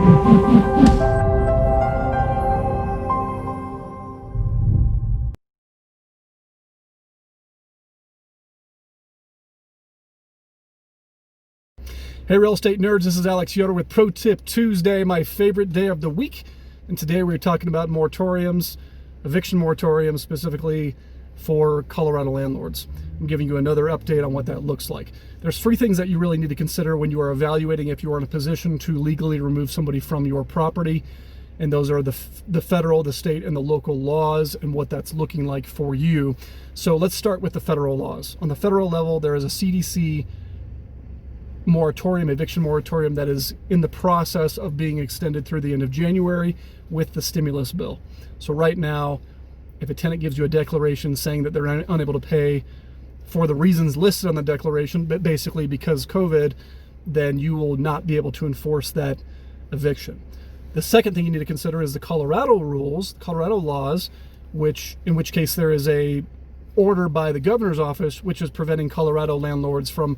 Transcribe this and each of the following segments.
Hey real estate nerds, this is Alex Yoder with Pro Tip Tuesday, my favorite day of the week. And today we're talking about moratoriums, eviction moratoriums specifically for Colorado landlords. I'm giving you another update on what that looks like. There's three things that you really need to consider when you are evaluating if you are in a position to legally remove somebody from your property. And those are the federal, the state, and the local laws and what that's looking like for you. So let's start with the federal laws. On the federal level, there is a CDC moratorium, eviction moratorium, that is in the process of being extended through the end of January with the stimulus bill. So right now, if a tenant gives you a declaration saying that they're unable to pay for the reasons listed on the declaration, but basically because COVID, then you will not be able to enforce that eviction. The second thing you need to consider is the Colorado rules, Colorado laws, in which case there is a order by the governor's office which is preventing Colorado landlords from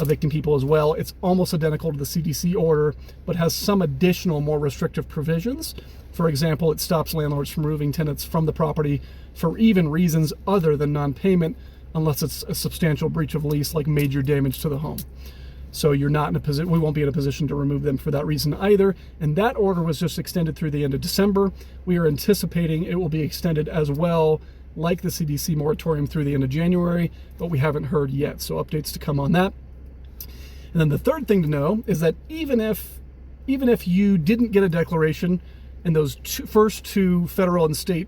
evicting people as well. It's almost identical to the CDC order, but has some additional, more restrictive provisions. For example, it stops landlords from removing tenants from the property for even reasons other than non-payment, unless it's a substantial breach of lease, like major damage to the home. So you're not in a position, we won't be in a position to remove them for that reason either. And that order was just extended through the end of December. We are anticipating it will be extended as well, like the CDC moratorium, through the end of January, but we haven't heard yet. So updates to come on that. And then the third thing to know is that even if you didn't get a declaration and those first two federal and state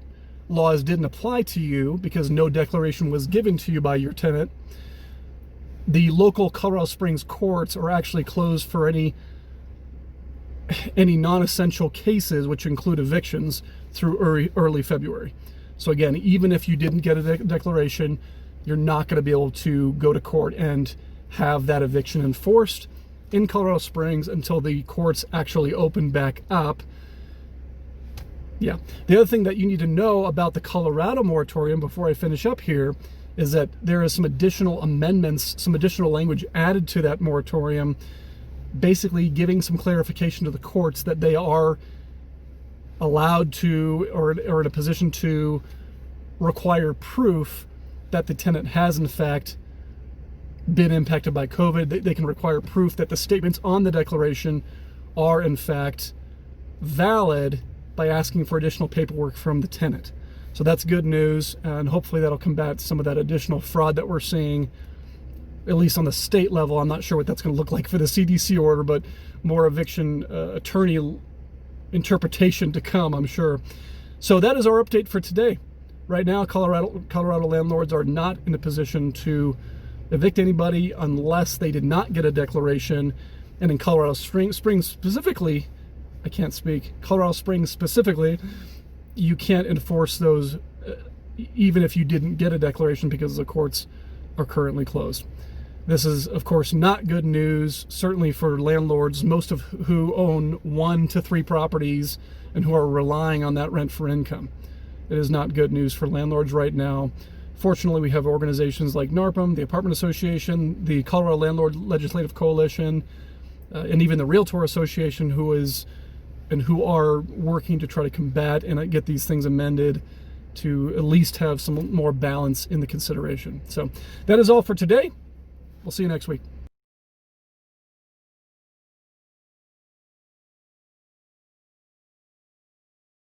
laws didn't apply to you because no declaration was given to you by your tenant, the local Colorado Springs courts are actually closed for any non-essential cases, which include evictions, through early February. So again, even if you didn't get a declaration, you're not going to be able to go to court and have that eviction enforced in Colorado Springs until the courts actually open back up. Yeah. The other thing that you need to know about the Colorado moratorium before I finish up here is that there is some additional amendments, some additional language added to that moratorium, basically giving some clarification to the courts that they are allowed to, or in a position to, require proof that the tenant has in fact been impacted by COVID. They can require proof that the statements on the declaration are in fact valid by asking for additional paperwork from the tenant. So that's good news, and hopefully that'll combat some of that additional fraud that we're seeing, at least on the state level. I'm not sure what that's going to look like for the CDC order, but more eviction attorney interpretation to come, I'm sure. So that is our update for today. Right now, Colorado landlords are not in a position to evict anybody unless they did not get a declaration. And in Colorado Springs specifically, I can't speak, Colorado Springs specifically, you can't enforce those even if you didn't get a declaration because the courts are currently closed. This is, of course, not good news, certainly for landlords, most of who own 1 to 3 properties and who are relying on that rent for income. It is not good news for landlords right now. Fortunately, we have organizations like NARPM, the Apartment Association, the Colorado Landlord Legislative Coalition, and even the Realtor Association, who are working to try to combat and get these things amended to at least have some more balance in the consideration. So that is all for today. We'll see you next week.